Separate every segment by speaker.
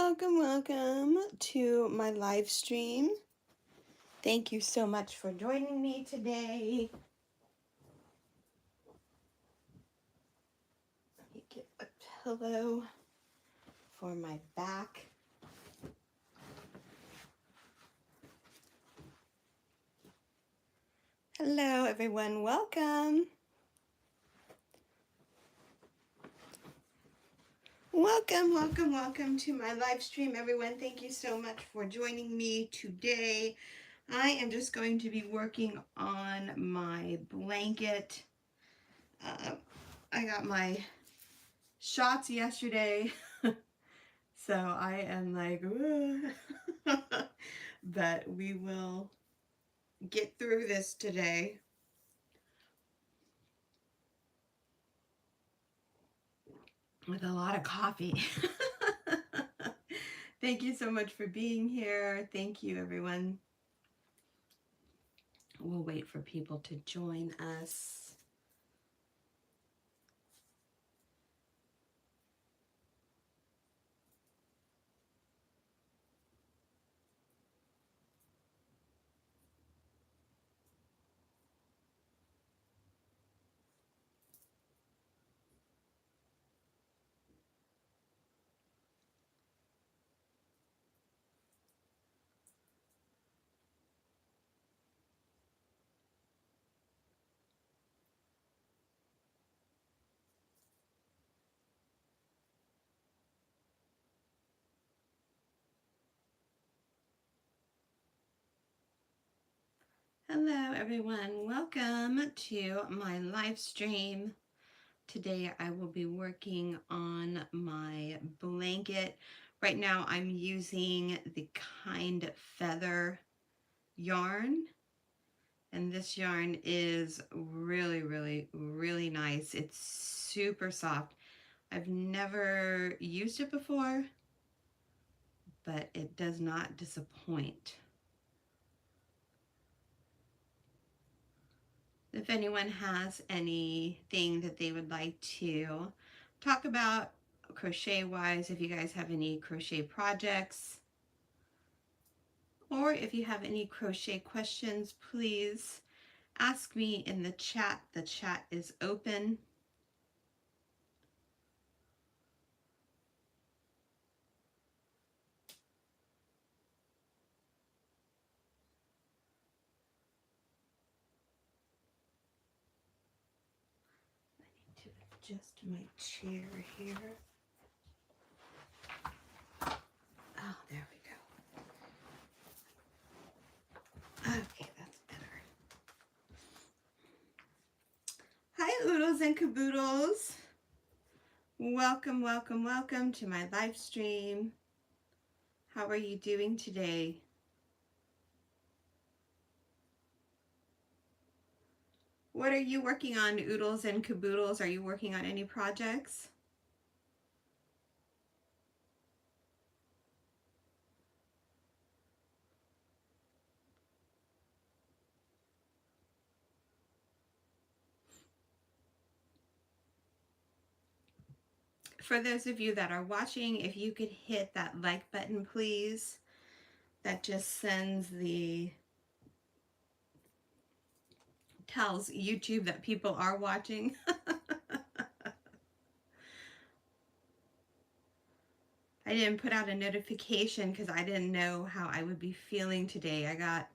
Speaker 1: Welcome to my live stream. Thank you so much for joining me today. Let me get a pillow for my back. Hello, everyone. Welcome. Welcome to my live stream, everyone. Thank you so much for joining me today. I am just going to be working on my blanket. I got my shots yesterday, so I am like, but we will get through this today. With a lot of coffee. Thank you so much for being here. Thank you, everyone. We'll wait for people to join us. Hello, everyone. Welcome to my live stream. Today I will be working on my blanket. Right now I'm using the Kind Feather yarn. And this yarn is really nice. It's super soft. I've never used it before, but it does not disappoint. If anyone has anything that they would like to talk about crochet-wise, if you guys have any crochet projects, or if you have any crochet questions, please ask me in the chat. The chat is open. Just my chair here. Oh, there we go. Okay, that's better. Hi, oodles and caboodles. Welcome to my live stream. How are you doing today? What are you working on, oodles and caboodles? Are you working on any projects? For those of you that are watching, if you could hit that like button, please. That just tells YouTube that people are watching. I didn't put out a notification because I didn't know how I would be feeling today. I got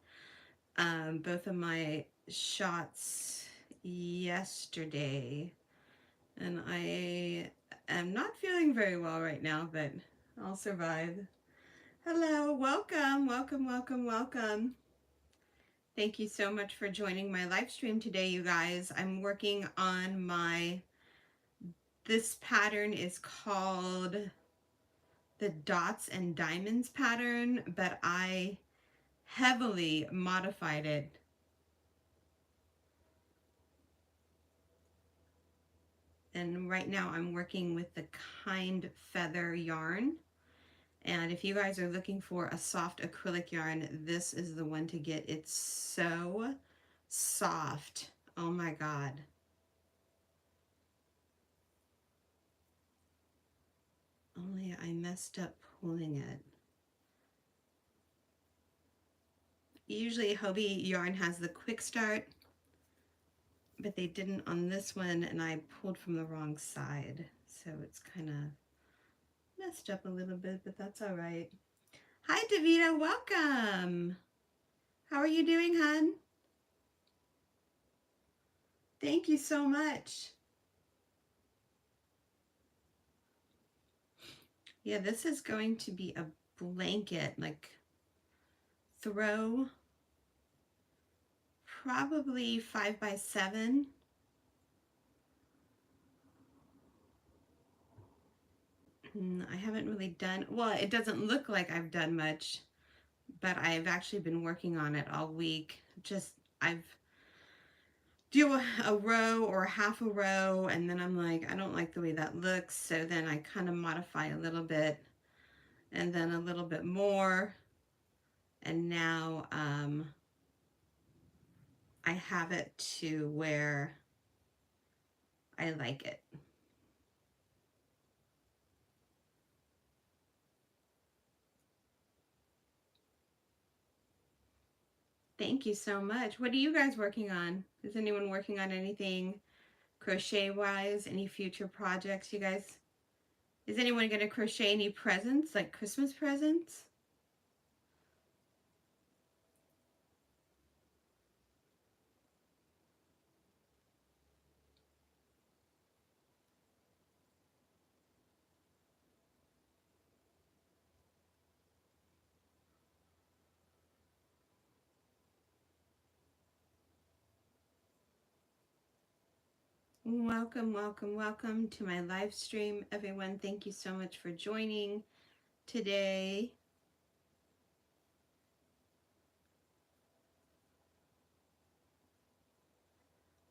Speaker 1: both of my shots yesterday, and I am not feeling very well right now, but I'll survive. Hello, welcome. Thank you so much for joining my live stream today, you guys. I'm working on this pattern is called the Dots and Diamonds pattern, but I heavily modified it. And right now I'm working with the Kind Feather yarn. And if you guys are looking for a soft acrylic yarn, this is the one to get. It's so soft. Oh my God. Only I messed up pulling it. Usually Hobie yarn has the quick start, but they didn't on this one, and I pulled from the wrong side. So it's kind of messed up a little bit, but that's all right. Hi, Davita, welcome. How are you doing, hon? Thank you so much. Yeah, this is going to be a blanket, like throw, probably 5x7. I haven't really done, well, it doesn't look like I've done much, but I've actually been working on it all week. Just, I've do a row or half a row, and then I'm like, I don't like the way that looks, so then I kind of modify a little bit, and then a little bit more, and now I have it to where I like it. Thank you so much. What are you guys working on? Is anyone working on anything crochet-wise? Any future projects, you guys? Is anyone going to crochet any presents, like Christmas presents? Welcome, welcome, welcome to my live stream, everyone. Thank you so much for joining today.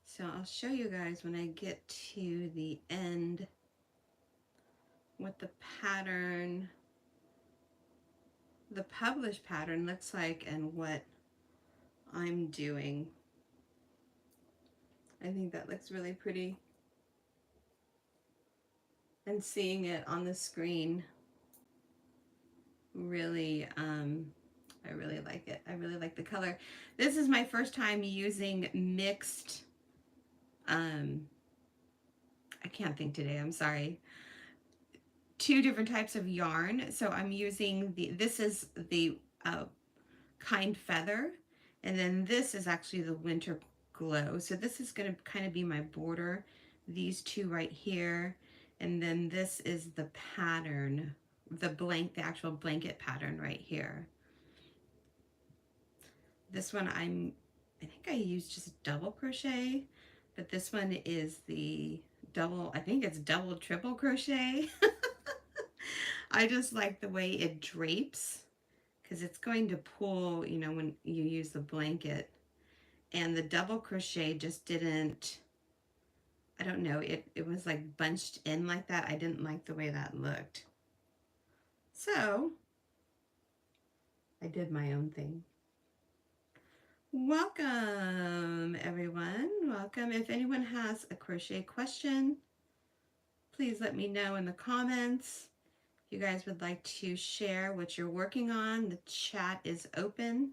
Speaker 1: So I'll show you guys when I get to the end what the pattern, the published pattern looks like and what I'm doing. I think that looks really pretty. And seeing it on the screen really, I really like it. I really like the color. This is my first time using mixed, I can't think today, I'm sorry. Two different types of yarn. So I'm using this is the kind feather, and then this is actually the winter glow. So this is going to kind of be my border, these two right here, and then this is the pattern, the actual blanket pattern right here. This one I think I used just double crochet, but this one is the double, I think it's double triple crochet. I just like the way it drapes, because it's going to pull, you know, when you use the blanket. And the double crochet just didn't, I don't know, it was like bunched in like that. I didn't like the way that looked. So I did my own thing. Welcome, everyone. Welcome. If anyone has a crochet question, please let me know in the comments. If you guys would like to share what you're working on, the chat is open.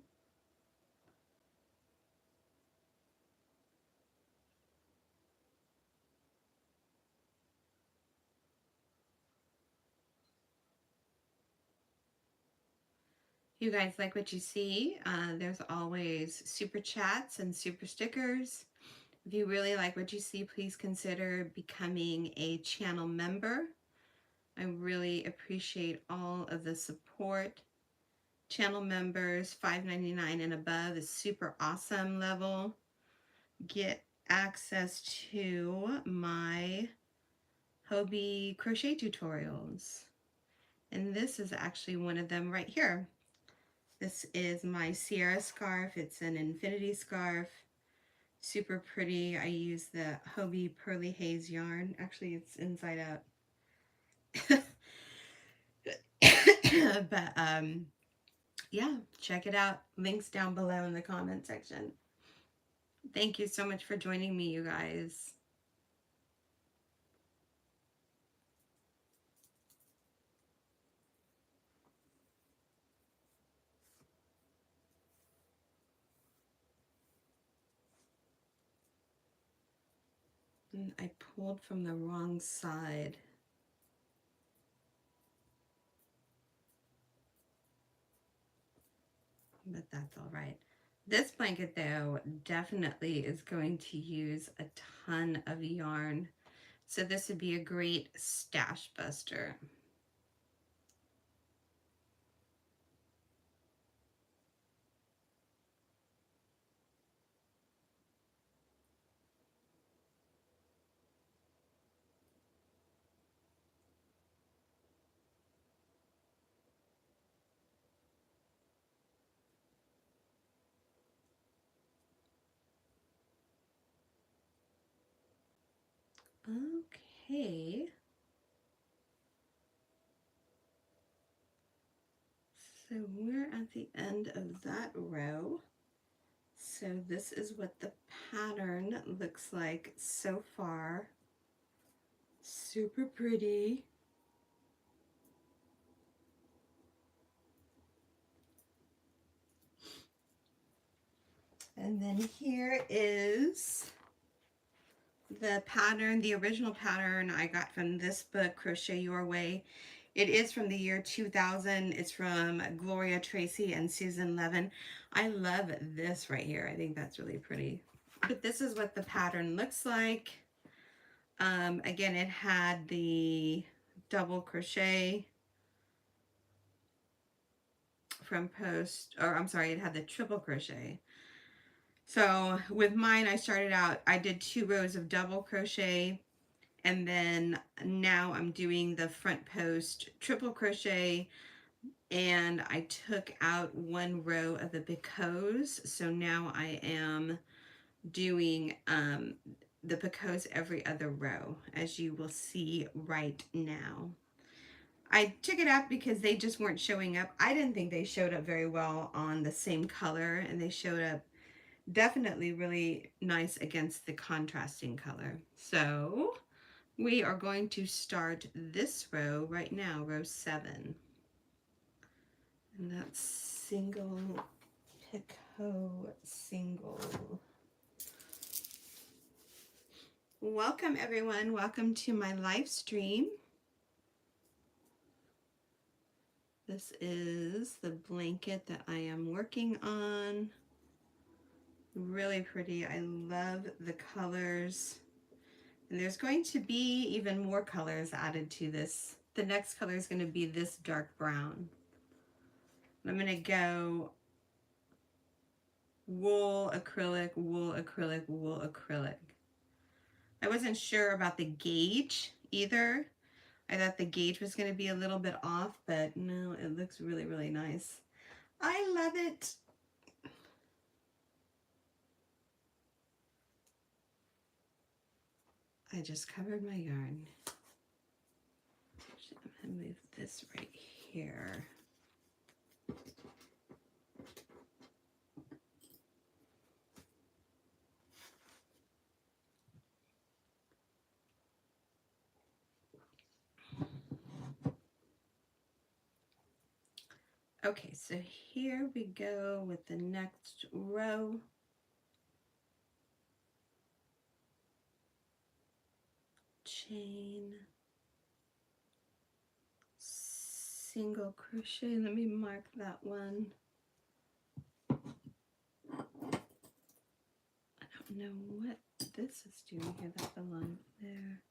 Speaker 1: If you guys like what you see, there's always super chats and super stickers. If you really like what you see, please consider becoming a channel member. I really appreciate all of the support. Channel members, $5.99 and above is super awesome level. Get access to my Hobie crochet tutorials. And this is actually one of them right here. This is my Sierra scarf. It's an infinity scarf. Super pretty. I use the Hobie Pearly Haze yarn. Actually, it's inside out. But yeah, check it out. Links down below in the comment section. Thank you so much for joining me, you guys. And I pulled from the wrong side. But that's all right. This blanket though definitely is going to use a ton of yarn. So this would be a great stash buster. Okay. So we're at the end of that row. So this is what the pattern looks like so far. Super pretty. And then here is the pattern, the original pattern I got from this book, Crochet Your Way. It is from the year 2000. It's from Gloria Tracy and Susan Levin. I love this right here. I think that's really pretty. But this is what the pattern looks like. Again, it had the double crochet from post, or I'm sorry, it had the triple crochet. So with mine, I started out, I did 2 rows of double crochet, and then now I'm doing the front post triple crochet, and I took out 1 row of the picots. So now I am doing the picots every other row, as you will see right now. I took it out because they just weren't showing up. I didn't think they showed up very well on the same color, and they showed up definitely really nice against the contrasting color. So we are going to start this row right now, row 7. And that's single picot single. Welcome everyone, welcome to my live stream. This is the blanket that I am working on. Really pretty. I love the colors. And there's going to be even more colors added to this. The next color is going to be this dark brown. I'm going to go wool, acrylic, wool, acrylic, wool, acrylic. I wasn't sure about the gauge either. I thought the gauge was going to be a little bit off, but no, it looks really, really nice. I love it. I just covered my yarn. I'm going to move this right here. Okay, so here we go with the next row. Chain, single crochet. Let me mark that one. I don't know what this is doing here. That belongs there.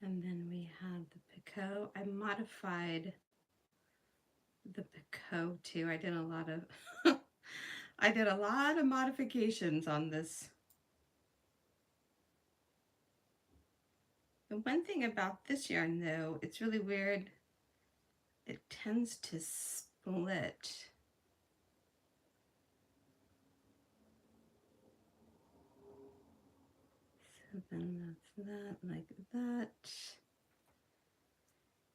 Speaker 1: And then we have the picot. I modified the picot too. I did a lot of I did a lot of modifications on this. The one thing about this yarn though, it's really weird. It tends to split. So then that's that, like that.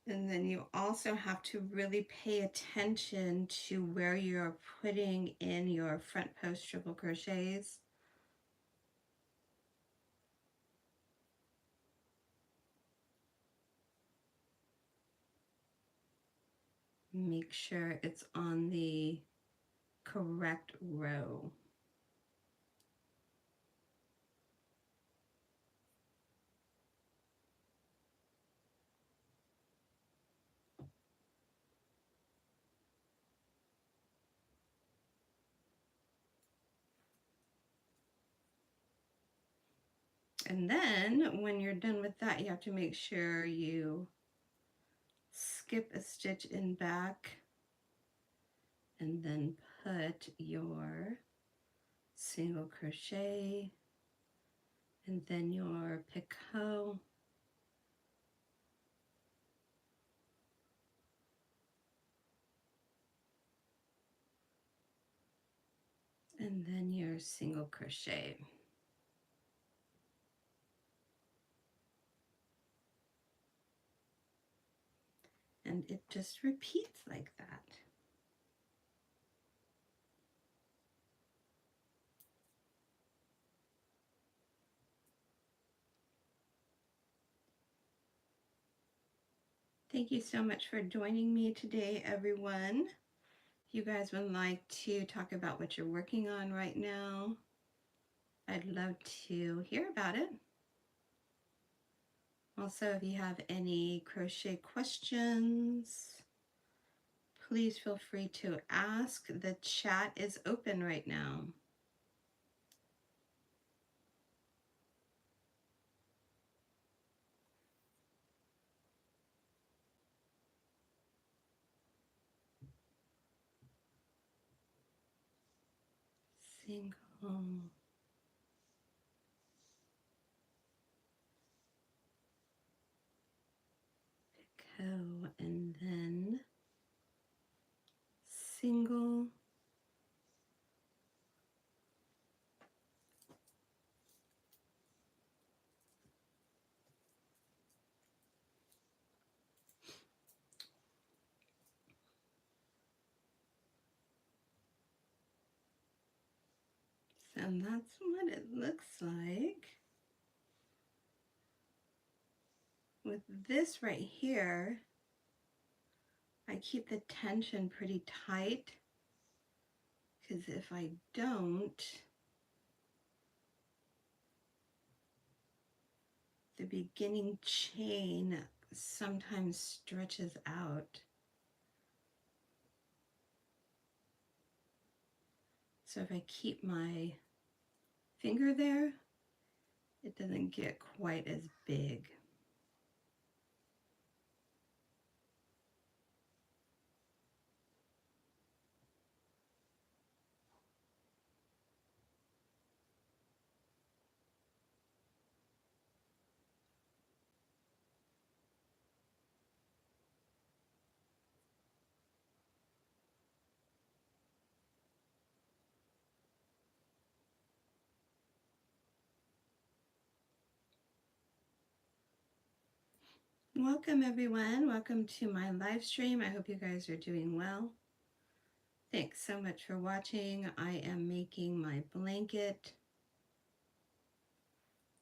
Speaker 1: And then you also have to really pay attention to where you're putting in your front post triple crochets. Make sure it's on the correct row. And then when you're done with that, you have to make sure you skip a stitch in back and then put your single crochet and then your picot and then your single crochet. And it just repeats like that. Thank you so much for joining me today, everyone. If you guys would like to talk about what you're working on right now, I'd love to hear about it. Also, if you have any crochet questions, please feel free to ask. The chat is open right now. Single, picot, and then single, and that's what it looks like. With this right here, I keep the tension pretty tight because if I don't, the beginning chain sometimes stretches out. So if I keep my finger there, it doesn't get quite as big. Welcome everyone, welcome to my live stream. I hope you guys are doing well. Thanks so much for watching. I am making my blanket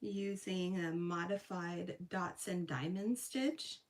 Speaker 1: using a modified dots and diamond stitch.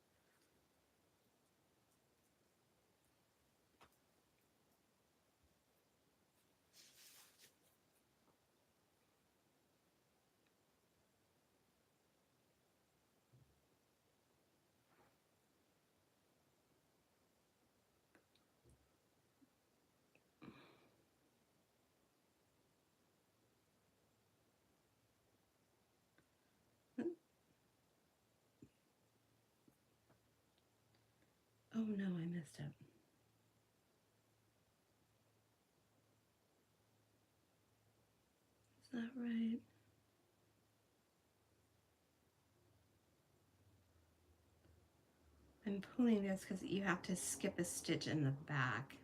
Speaker 1: Oh no, I messed up. Is that right? I'm pulling this because you have to skip a stitch in the back.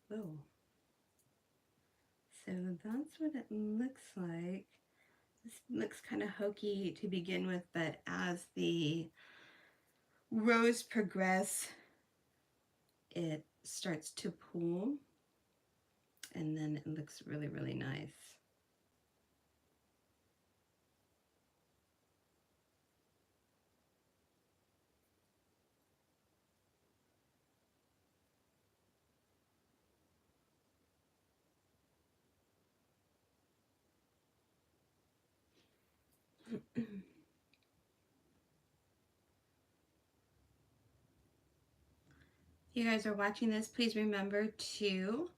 Speaker 1: Oh. So that's what it looks like. This looks kind of hokey to begin with, but as the rows progress, it starts to pool, and then it looks really, really nice. If you guys are watching this, please remember to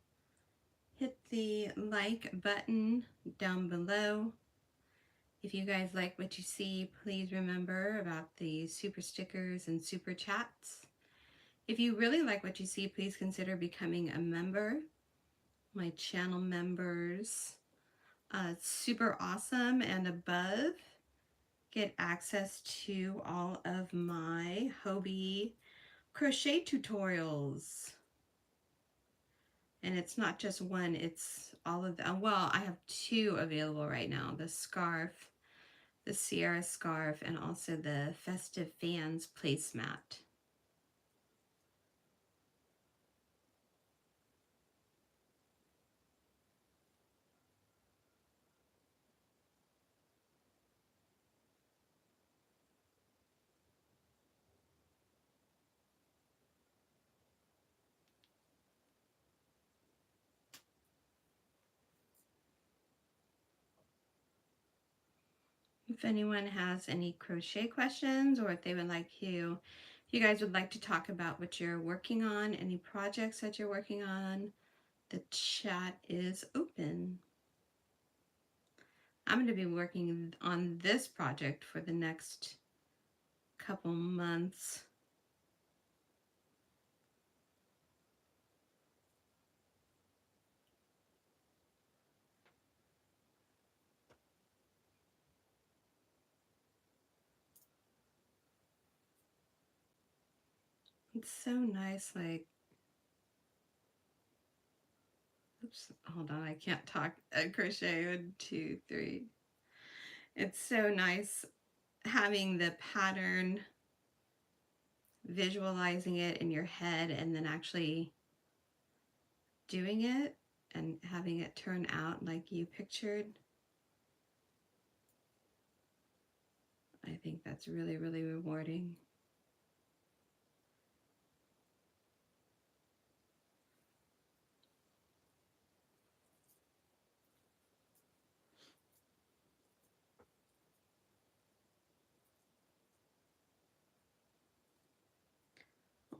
Speaker 1: hit the like button down below. If you guys like what you see, please remember about the super stickers and super chats. If you really like what you see, please consider becoming a member. My channel members, super awesome, and above get access to all of my Hobie crochet tutorials. And it's not just one, it's all of them. Well, I have two available right now, the scarf, the Sierra scarf, and also the Festive Fans placemat. If anyone has any crochet questions, or if they would like to, if you guys would like to talk about what you're working on, any projects that you're working on, the chat is open. I'm going to be working on this project for the next couple months. It's so nice, like, oops, hold on, I can't talk crochet. 1, 2, 3. It's so nice having the pattern, visualizing it in your head, and then actually doing it and having it turn out like you pictured. I think that's really, really rewarding.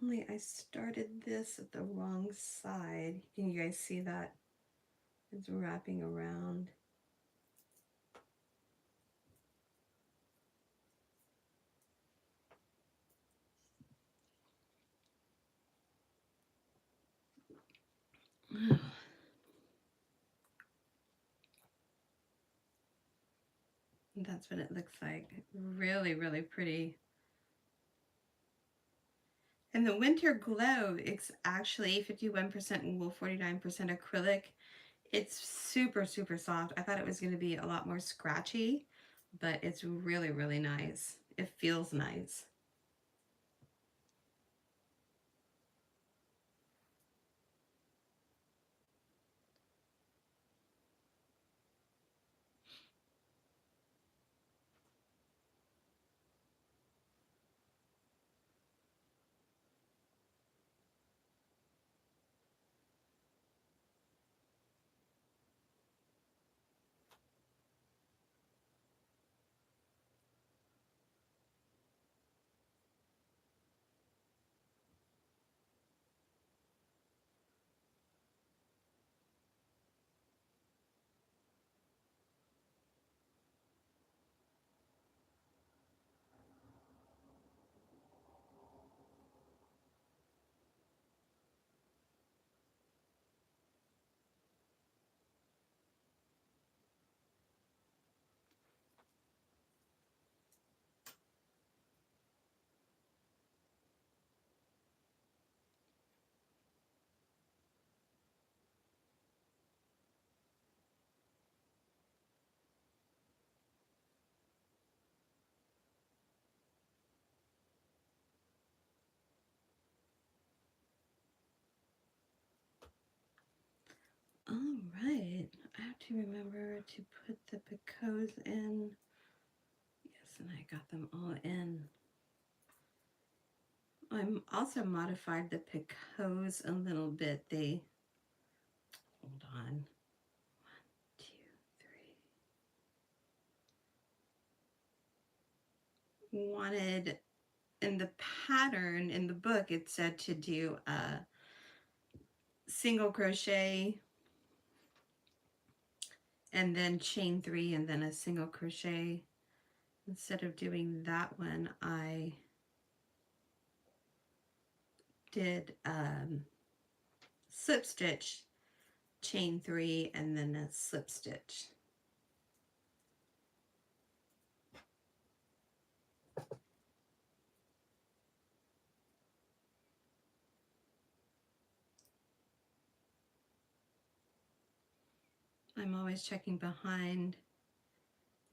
Speaker 1: Only I started this at the wrong side. Can you guys see that? It's wrapping around. That's what it looks like. Really, really pretty. And the Winter Glow, it's actually 51% wool, 49% acrylic. It's super, super soft. I thought it was going to be a lot more scratchy, but it's really, really nice. It feels nice. All right, I have to remember to put the picots in. Yes, and I got them all in. I'm also modified the picots a little bit. They, hold on, 1, 2, 3. Wanted, in the pattern in the book, it said to do a single crochet and then chain 3 and then a single crochet. Instead of doing that one, I did slip stitch, chain 3, and then a slip stitch. I'm always checking behind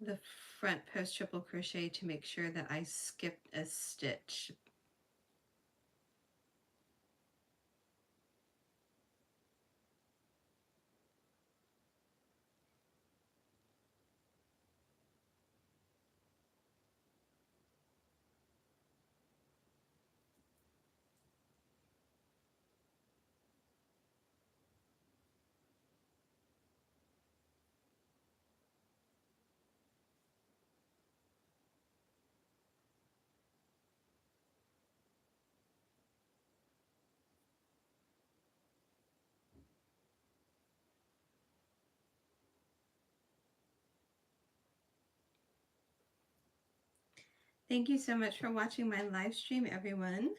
Speaker 1: the front post triple crochet to make sure that I skipped a stitch. Thank you so much for watching my live stream, everyone.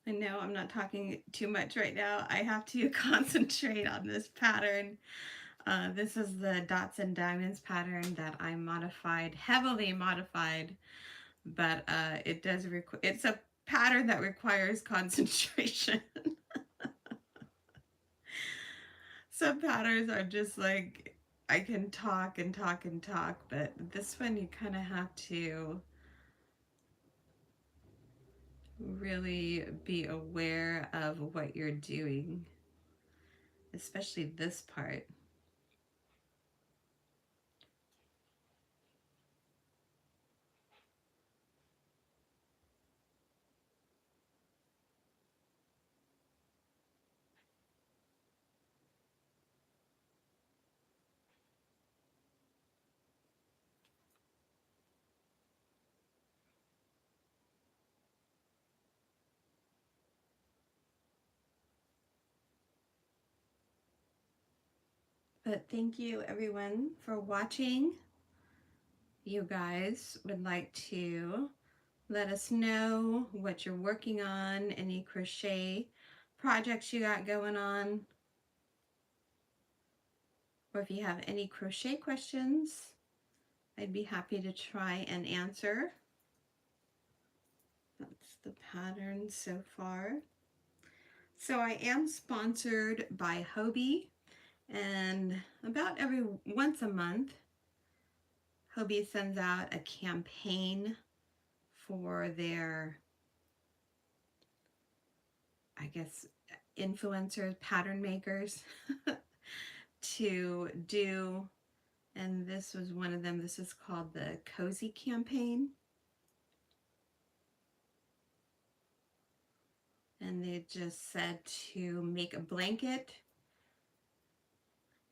Speaker 1: I know I'm not talking too much right now. I have to concentrate on this pattern. This is the Dots and Diamonds pattern that I modified, heavily modified, but it does it's a pattern that requires concentration. Some patterns are just like, I can talk and talk and talk, but this one you kind of have to really be aware of what you're doing, especially this part. But thank you everyone for watching. You guys would like to let us know what you're working on, any crochet projects you got going on, or if you have any crochet questions, I'd be happy to try and answer. That's the pattern so far. So I am sponsored by Hobie, and about every once a month, Hobie sends out a campaign for their, I guess, influencers, pattern makers to do, and this was one of them. This is called the Cozy Campaign. And they just said to make a blanket,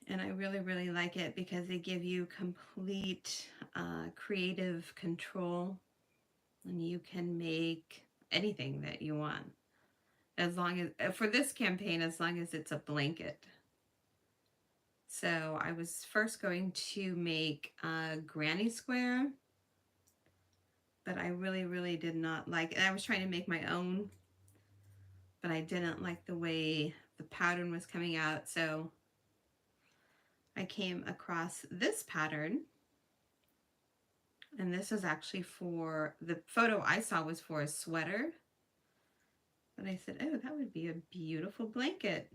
Speaker 1: and I really, really like it because they give you complete creative control, and you can make anything that you want, as long as, for this campaign, as long as it's a blanket. So I was first going to make a granny square, but I really, really did not like it. I was trying to make my own, but I didn't like the way the pattern was coming out. So I came across this pattern, and this is actually for, the photo I saw was for a sweater, but I said, oh, that would be a beautiful blanket.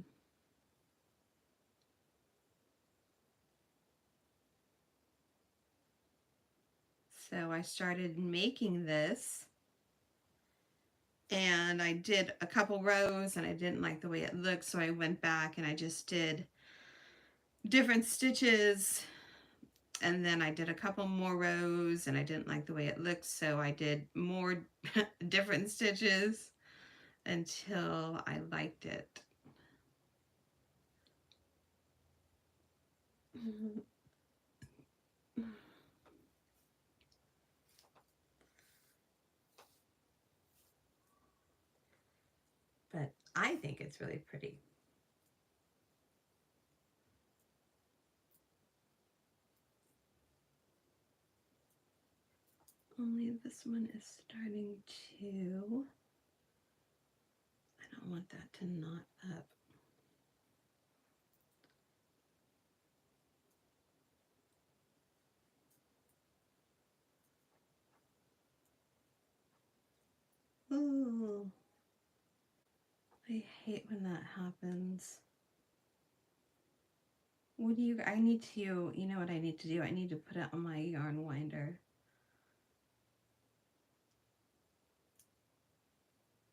Speaker 1: So I started making this, and I did a couple rows and I didn't like the way it looked, so I went back and I just did different stitches, and then I did a couple more rows and I didn't like the way it looked, so I did more different stitches until I liked it. But I think it's really pretty. Only this one is starting to, I don't want that to knot up. Oh, I hate when that happens. What do you, I need to, you know what I need to do? I need to put it on my yarn winder.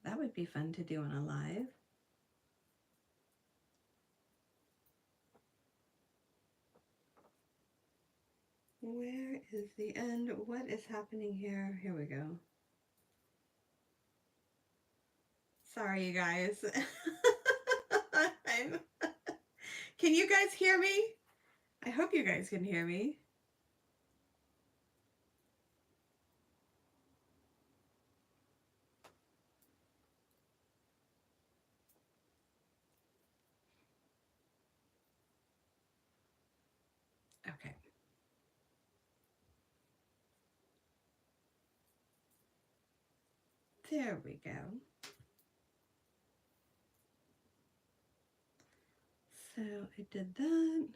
Speaker 1: That would be fun to do on a live. Where is the end? What is happening here? Here we go. Sorry, you guys. Can you guys hear me? I hope you guys can hear me. Okay. There we go. So I did that.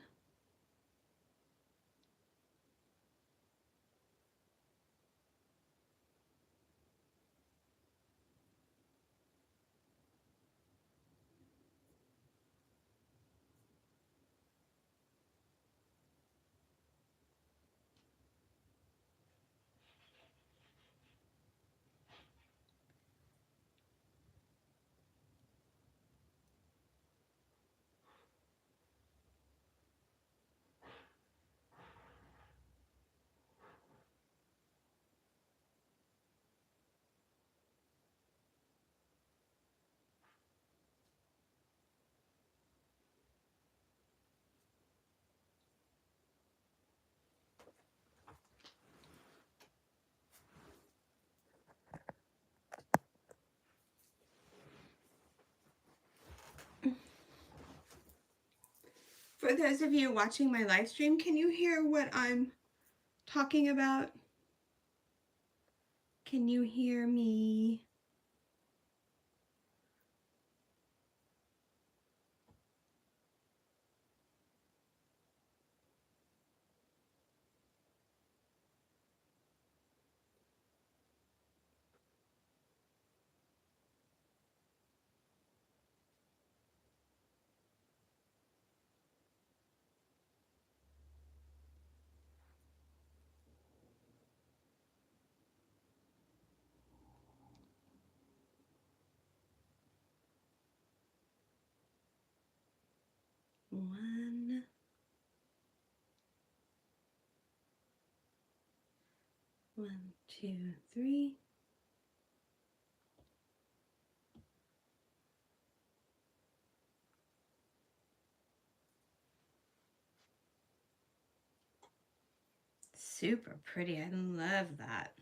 Speaker 1: For those of you watching my live stream, can you hear what I'm talking about? Can you hear me? One, one, two, three. Super pretty. I love that.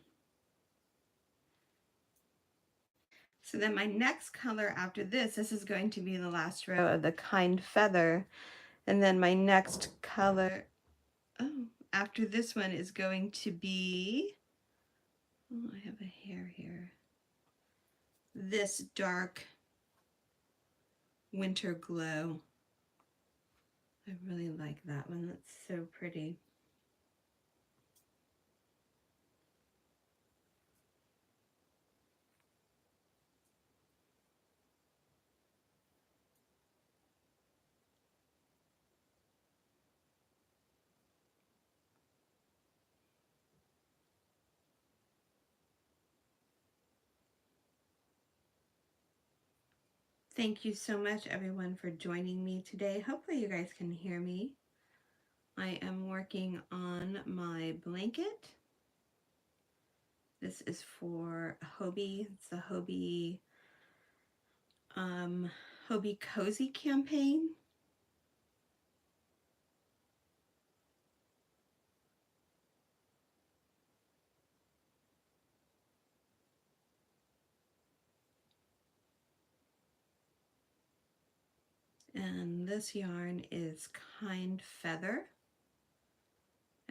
Speaker 1: So then my next color after this is going to be the last row of the kind feather. And then my next color, oh, after this one is going to be, oh, I have a hair here. This dark winter glow. I really like that one. That's so pretty. Thank you so much, everyone, for joining me today. Hopefully you guys can hear me. I am working on my blanket. This is for Hobie. It's the um, Hobie Cozy campaign. And this yarn is Kind Feather.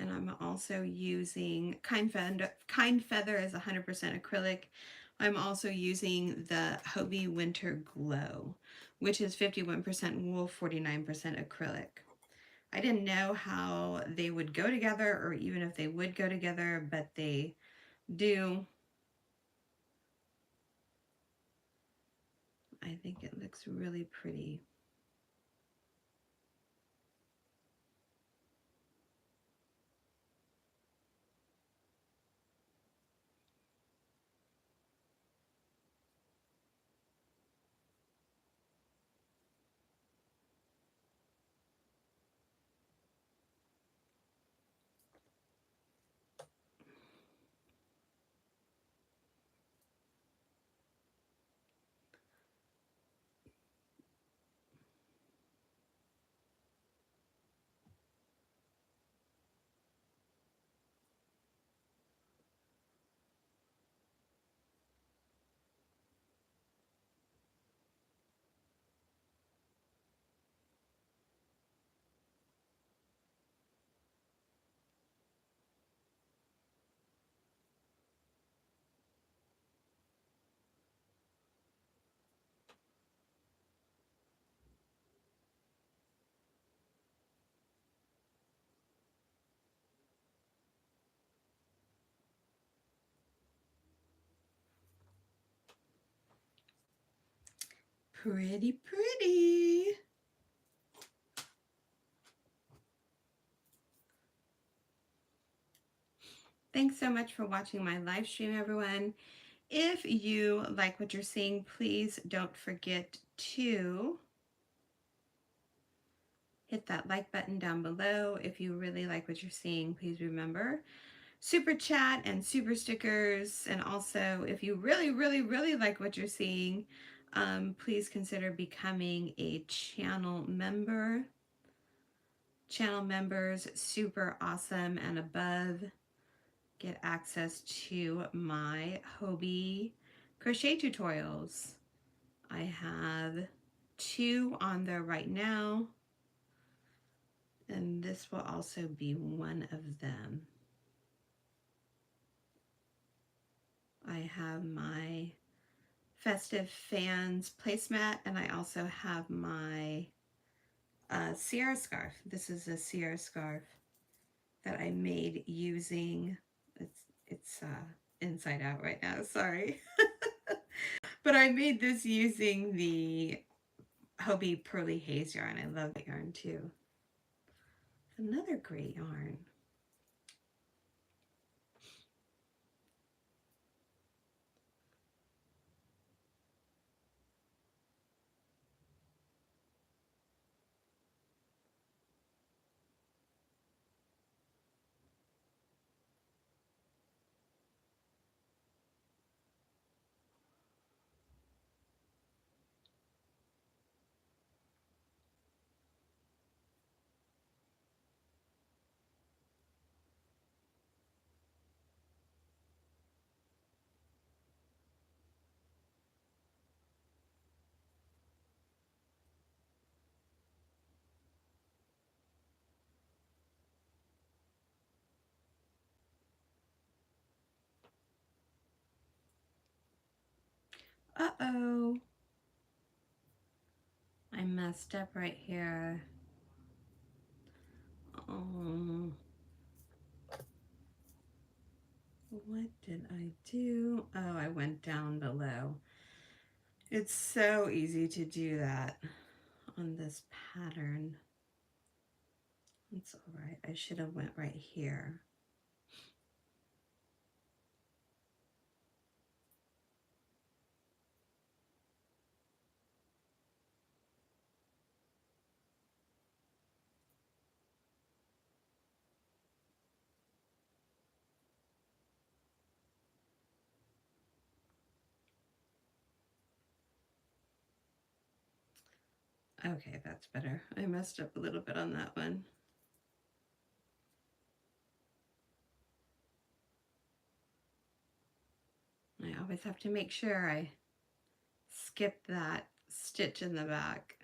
Speaker 1: And I'm also using Kind Feather. Kind Feather is 100% acrylic. I'm also using the Hobie Winter Glow, which is 51% wool, 49% acrylic. I didn't know how they would go together or even if they would go together, but they do. I think it looks really pretty. Pretty, pretty. Thanks so much for watching my live stream, everyone. If you like what you're seeing, please don't forget to hit that like button down below. If you really like what you're seeing, please remember super chat and super stickers. And also, if you really, really, really like what you're seeing, please consider becoming a channel member. Channel members, super awesome, and above get access to my Hobie crochet tutorials. I have 2 on there right now, and this will also be one of them. I have my Festive Fans placemat, and I also have my Sierra scarf. This is a Sierra scarf that I made using, it's inside out right now, sorry. But I made this using the Hobie Pearly Haze yarn. I love that yarn too. Another great yarn. Uh-oh. I messed up right here. Oh. What did I do? Oh, I went down below. It's so easy to do that on this pattern. It's all right. I should have went right here. Okay, that's better. I messed up a little bit on that one. I always have to make sure I skip that stitch in the back.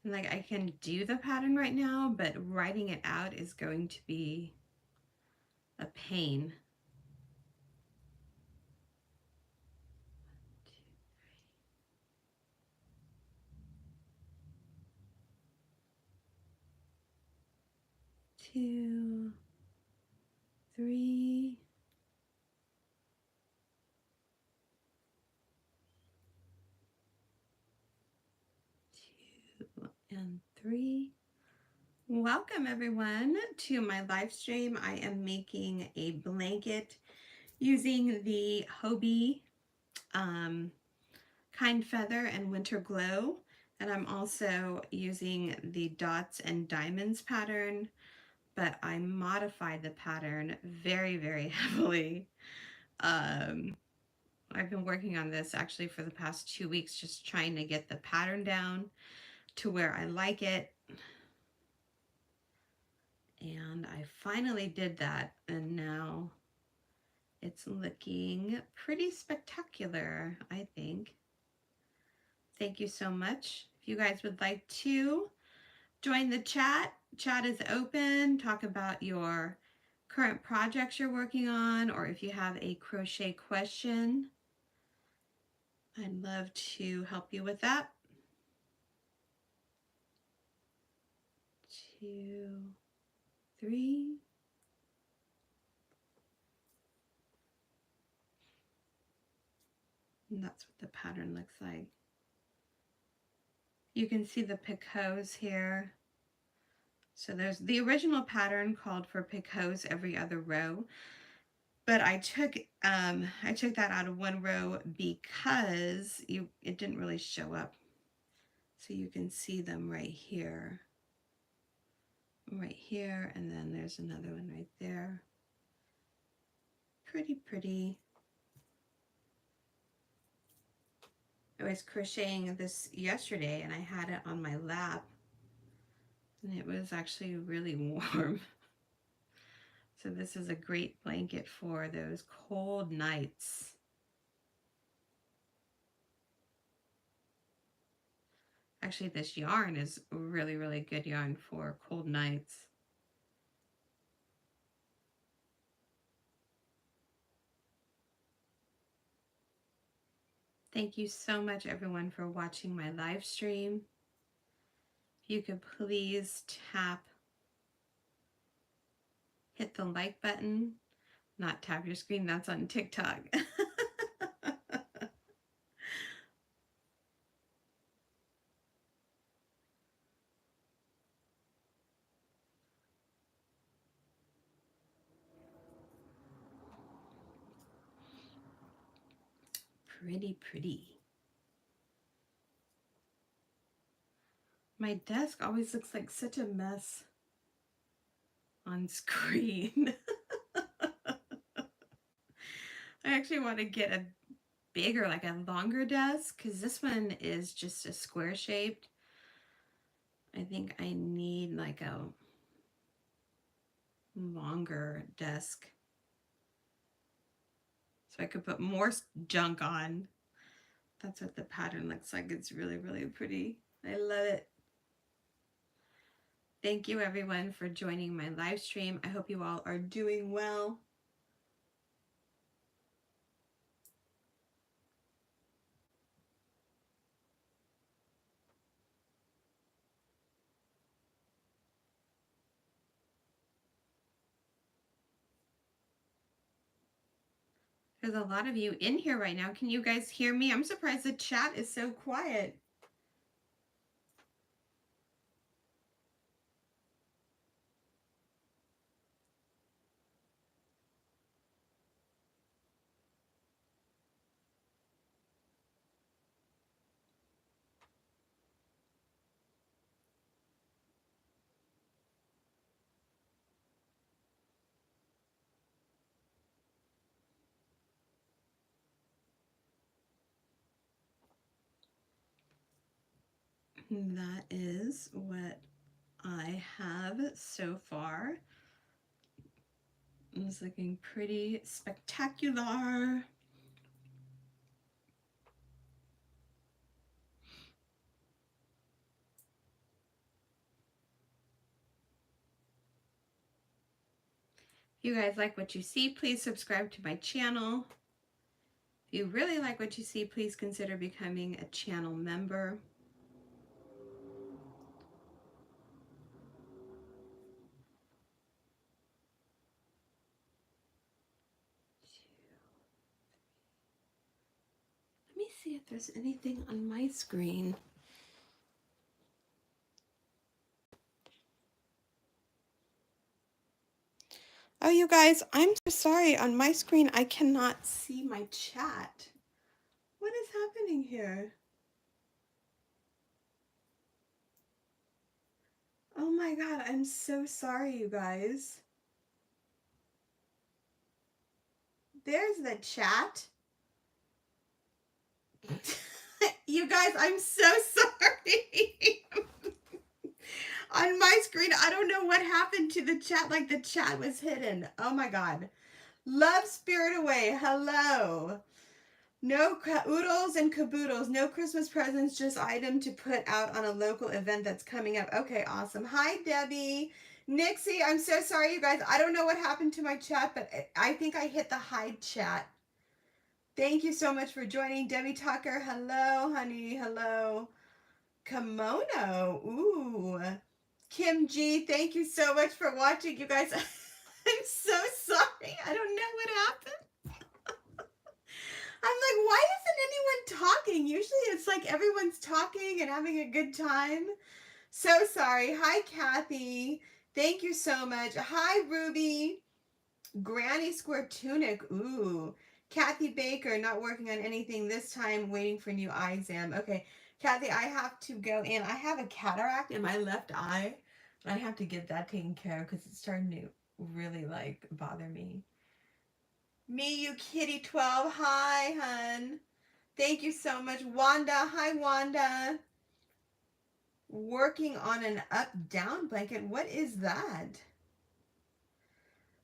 Speaker 1: And like I can do the pattern right now, but writing it out is going to be a pain. 2, 3, 2 and 3. Welcome everyone to my live stream. I am making a blanket using the Hobie Kind Feather and Winter Glow, and I'm also using the Dots and Diamonds pattern, but I modified the pattern very, very heavily. I've been working on this actually for the past 2 weeks, just trying to get the pattern down to where I like it. And I finally did that, and now it's looking pretty spectacular, I think. Thank you so much. If you guys would like to join the chat, chat is open. Talk about your current projects you're working on, or if you have a crochet question, I'd love to help you with that. 2, 3. And that's what the pattern looks like. You can see the picots here. So there's the original pattern called for picots every other row, but I took that out of one row because it didn't really show up. So you can see them right here, and then there's another one right there. Pretty pretty. I was crocheting this yesterday and I had it on my lap and it was actually really warm. So this is a great blanket for those cold nights. Actually, this yarn is really, really good yarn for cold nights. Thank you so much, everyone, for watching my live stream. If you could please hit the like button, not tap your screen, that's on TikTok. Pretty, pretty. My desk always looks like such a mess on screen. I actually want to get a bigger, like a longer desk, because this one is just a square shaped. I think I need like a longer desk so I could put more junk on. That's what the pattern looks like. It's really, really pretty. I love it. Thank you everyone for joining my live stream. I hope you all are doing well. There's a lot of you in here right now. Can you guys hear me? I'm surprised the chat is so quiet. that is what I have so far. It's looking pretty spectacular. If you guys like what you see, please subscribe to my channel. If you really like what you see, please consider becoming a channel member. Let me see if there's anything on my screen. Oh, you guys, I'm so sorry. On my screen, I cannot see my chat. What is happening here? Oh my God, I'm so sorry, you guys. There's the chat. You guys, I'm so sorry. On my screen, I don't know what happened to the chat, like the chat was hidden. Oh my God. Love Spirit Away, hello. No oodles and caboodles, no Christmas presents, just item to put out on a local event that's coming up. Okay, awesome. Hi, Debbie. Nixie, I'm so sorry, you guys. I don't know what happened to my chat, but I think I hit the hide chat. Thank you so much for joining. Debbie Tucker, hello, honey, hello. Kimono, ooh. Kim G, thank you so much for watching, you guys. I'm so sorry. I don't know what happened. I'm like, why isn't anyone talking? Usually it's like everyone's talking and having a good time. So sorry. Hi, Kathy. Thank you so much. Hi, Ruby. Granny Square Tunic. Ooh. Kathy Baker, not working on anything this time, waiting for new eye exam. Okay, Kathy, I have to go in. I have a cataract in my left eye. And I have to get that taken care of because it's starting to really like bother me. Me, you kitty 12. Hi, hun. Thank you so much. Wanda. Hi, Wanda. Working on an up-down blanket. What is that?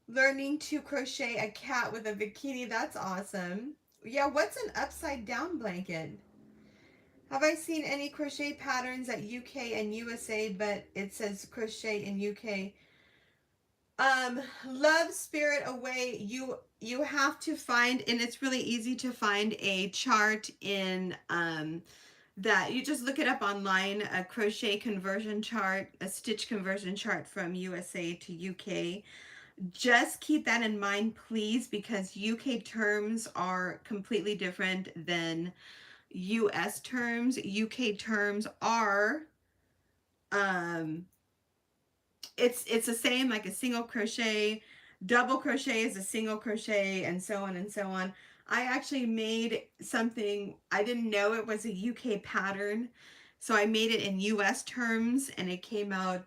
Speaker 1: Learning to crochet a cat with a bikini. That's awesome. Yeah, what's an upside-down blanket? Have I seen any crochet patterns at UK and USA, but it says crochet in UK? Love Spirit Away, you have to find, and it's really easy to find a chart in that you just look it up online, a crochet conversion chart, a stitch conversion chart from USA to UK. Just keep that in mind, please, because UK terms are completely different than US terms. UK terms are um it's the same, like a single crochet, double crochet is a single crochet, and so on and so on. I actually made something, I didn't know it was a UK pattern, so I made it in US terms, and it came out,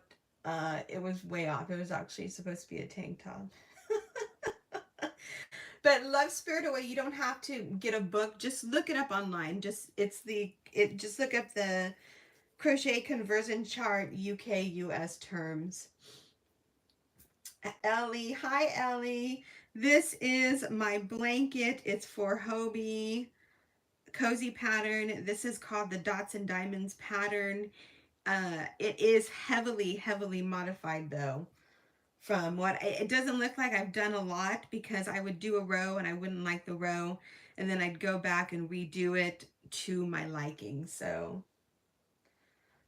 Speaker 1: it was way off. It was actually supposed to be a tank top. But Love Spirit Away, you don't have to get a book. Just look it up online. Just look up the crochet conversion chart UK US terms. Ellie, hi Ellie. This is my blanket. It's for Hobie cozy pattern. This is called the Dots and Diamonds pattern. It is heavily modified though. From what it doesn't look like I've done a lot, because I would do a row and I wouldn't like the row, and then I'd go back and redo it to my liking. So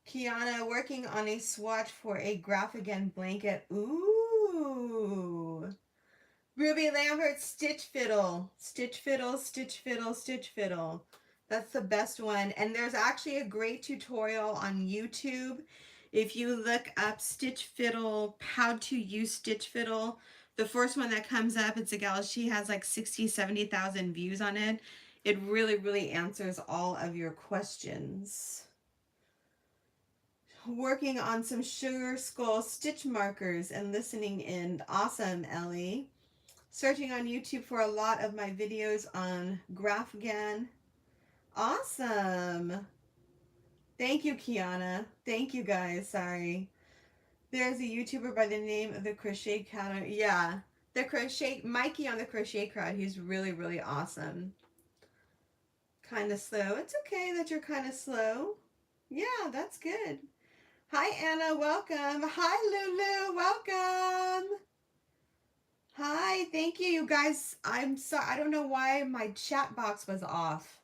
Speaker 1: Kiana working on a swatch for a Graphigan blanket. Ooh. Ruby Lambert, Stitch Fiddle. Stitch Fiddle, Stitch Fiddle, Stitch Fiddle. That's the best one. And there's actually a great tutorial on YouTube. If you look up Stitch Fiddle, how to use Stitch Fiddle, the first one that comes up, it's a gal, she has like 60, 70,000 views on it. It really answers all of your questions. Working on some sugar skull stitch markers and listening in. Awesome, Ellie. Searching on YouTube for a lot of my videos on Graphigan. Awesome. Thank you, Kiana. Thank you, guys. Sorry. There's a YouTuber by the name of the Crochet Counter. Yeah. The Crochet, Mikey on the Crochet Crowd. He's really, really awesome. Kind of slow. It's okay that you're kind of slow. Yeah, that's good. Hi, Anna. Welcome. Hi, Lulu. Welcome. Hi. Thank you, you guys. I'm sorry. I don't know why my chat box was off.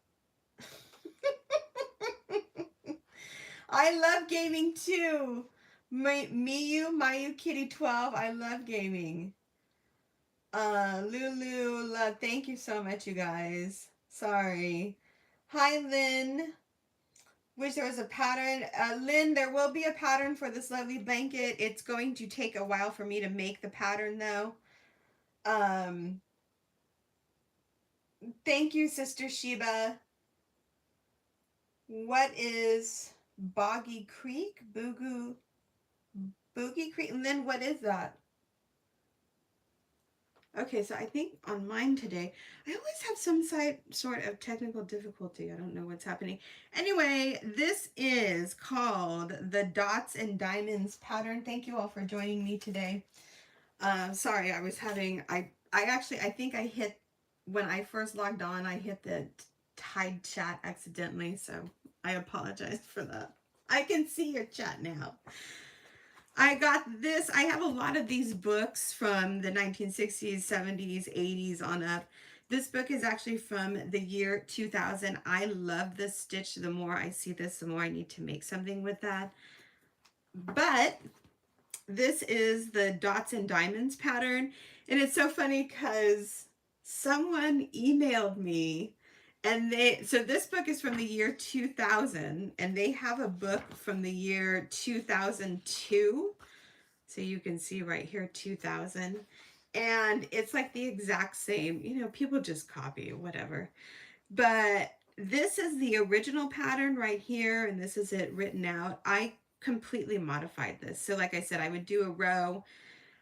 Speaker 1: I love gaming too. Mayu Kitty 12. I love gaming. Lulu, love. Thank you so much, you guys. Sorry. Hi, Lynn. Wish there was a pattern. Lynn, there will be a pattern for this lovely blanket. It's going to take a while for me to make the pattern, though. Thank you, Sister Sheba. What is Boggy Creek? Boogie Creek? Lynn, what is that? Okay, so I think on mine today, I always have some sort of technical difficulty. I don't know what's happening. Anyway, this is called the Dots and Diamonds pattern. Thank you all for joining me today. Sorry, I was having, I think I hit, when I first logged on, I hit the Tide chat accidentally, so I apologize for that. I can see your chat now. I got this. I have a lot of these books from the 1960s, 70s, 80s on up. This book is actually from the year 2000. I love this stitch. The more I see this, the more I need to make something with that. But this is the Dots and Diamonds pattern. And it's so funny because someone emailed me and so this book is from the year 2000 and they have a book from the year 2002. So you can see right here, 2000. And it's like the exact same, you know, people just copy, whatever. But this is the original pattern right here. And this is it written out. I completely modified this. So like I said, I would do a row.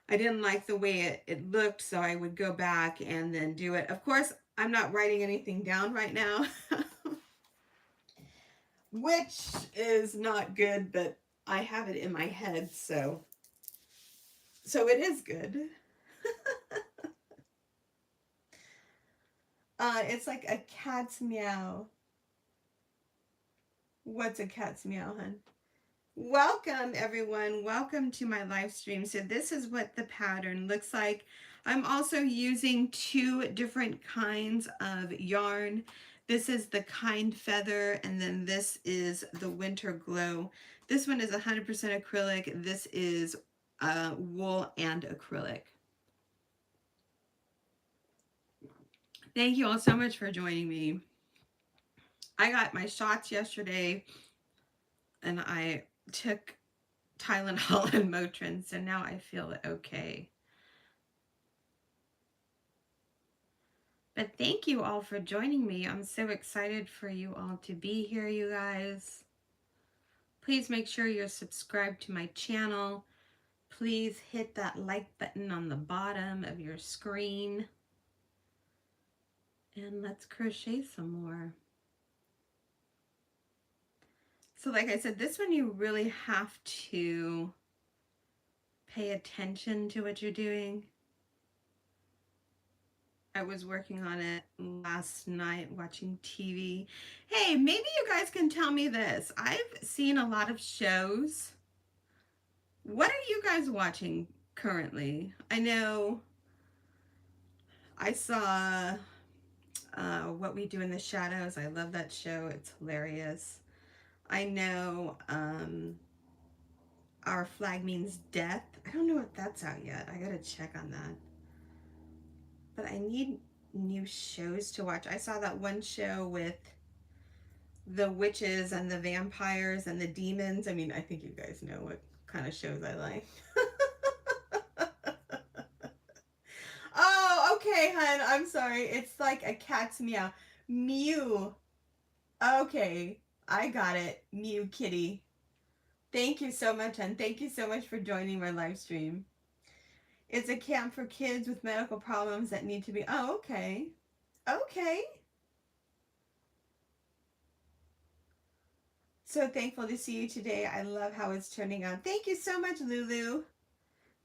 Speaker 1: I didn't like the way it looked. So I would go back and then do it. Of course, I'm not writing anything down right now, which is not good, but I have it in my head. So it is good. It's like a cat's meow. What's a cat's meow, hun? Welcome, everyone. Welcome to my live stream. So this is what the pattern looks like. I'm also using two different kinds of yarn. This is the Kind Feather, and then this is the Winter Glow. This one is 100% acrylic. This is wool and acrylic. Thank you all so much for joining me. I got my shots yesterday and I took Tylenol and Motrin, so now I feel okay. But thank you all for joining me. I'm so excited for you all to be here, you guys. Please make sure you're subscribed to my channel. Please hit that like button on the bottom of your screen. And let's crochet some more. So like I said, this one you really have to pay attention to what you're doing. I was working on it last night watching TV. Hey, maybe you guys can tell me this. I've seen a lot of shows. What are you guys watching currently? I know I saw What We Do in the Shadows. I love that show. It's hilarious. I know Our Flag Means Death. I don't know if that's out yet. I gotta check on that. But I need new shows to watch. I saw that one show with the witches and the vampires and the demons. I mean, I think you guys know what kind of shows I like. Oh, okay, hun. I'm sorry. It's like a cat's meow. Mew. Okay, I got it. Mew kitty. Thank you so much, hun. Thank you so much for joining my live stream. It's a camp for kids with medical problems that need to be... Oh, okay. Okay. So thankful to see you today. I love how it's turning out. Thank you so much, Lulu.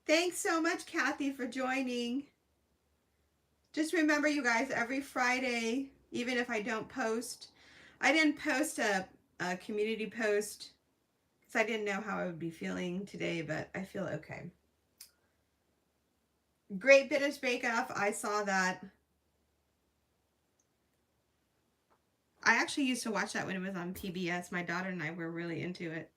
Speaker 1: Thanks so much, Kathy, for joining. Just remember, you guys, every Friday, even if I don't post, I didn't post a community post because I didn't know how I would be feeling today, but I feel okay. Great British Bake Off. I saw that. I actually used to watch that when it was on PBS. My daughter and I were really into it.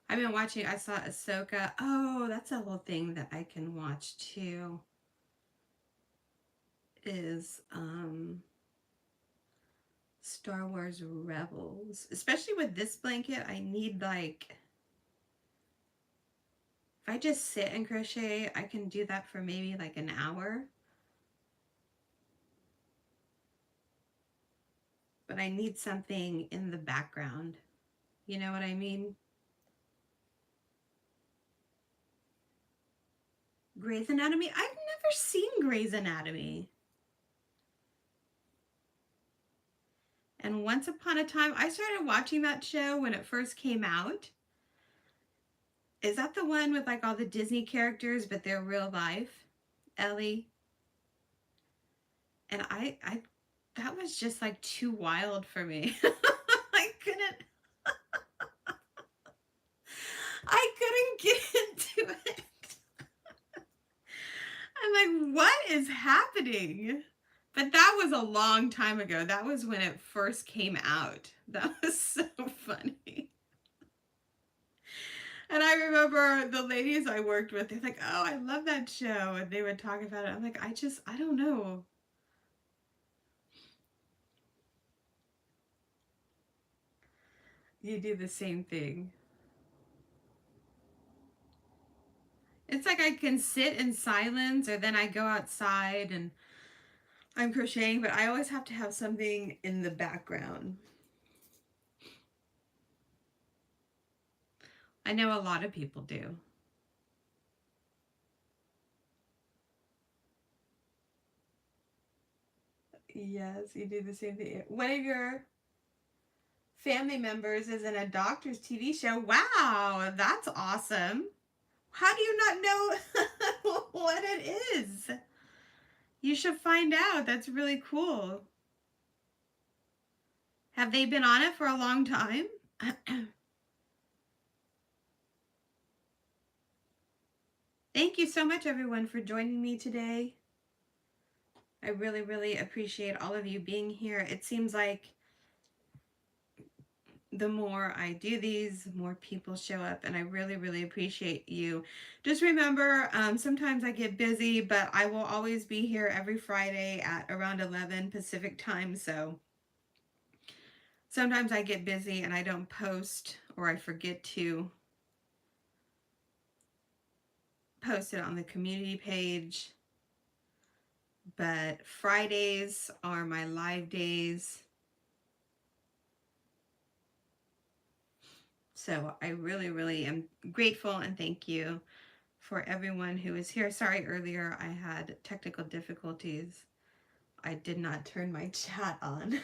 Speaker 1: I've been watching, I saw Ahsoka. Oh, that's a whole thing that I can watch too. Is Star Wars Rebels. Especially with this blanket, I need like, if I just sit and crochet, I can do that for maybe like an hour. But I need something in the background. You know what I mean? Grey's Anatomy? I've never seen Grey's Anatomy. And once upon a time, I started watching that show when it first came out. Is that the one with like all the Disney characters, but they're real life? Ellie. And I that was just like too wild for me. I couldn't get into it. I'm like, what is happening? But that was a long time ago. That was when it first came out. That was so funny. And I remember the ladies I worked with, they're like, oh, I love that show. And they would talk about it. I'm like, I don't know. You do the same thing. It's like I can sit in silence or then I go outside and I'm crocheting, but I always have to have something in the background. I know a lot of people do. Yes, you do the same thing. One of your family members is in a doctor's TV show. Wow, that's awesome. How do you not know what it is? You should find out. That's really cool. Have they been on it for a long time? Thank you so much, everyone, for joining me today. I really, really appreciate all of you being here. It seems like the more I do these, more people show up, and I really, really appreciate you. Just remember, sometimes I get busy, but I will always be here every Friday at around 11 Pacific time, so sometimes I get busy and I don't post, or I forget to post it on the community page. But Fridays are my live days. So I really, really am grateful and thank you for everyone who is here. Sorry, earlier I had technical difficulties. I did not turn my chat on.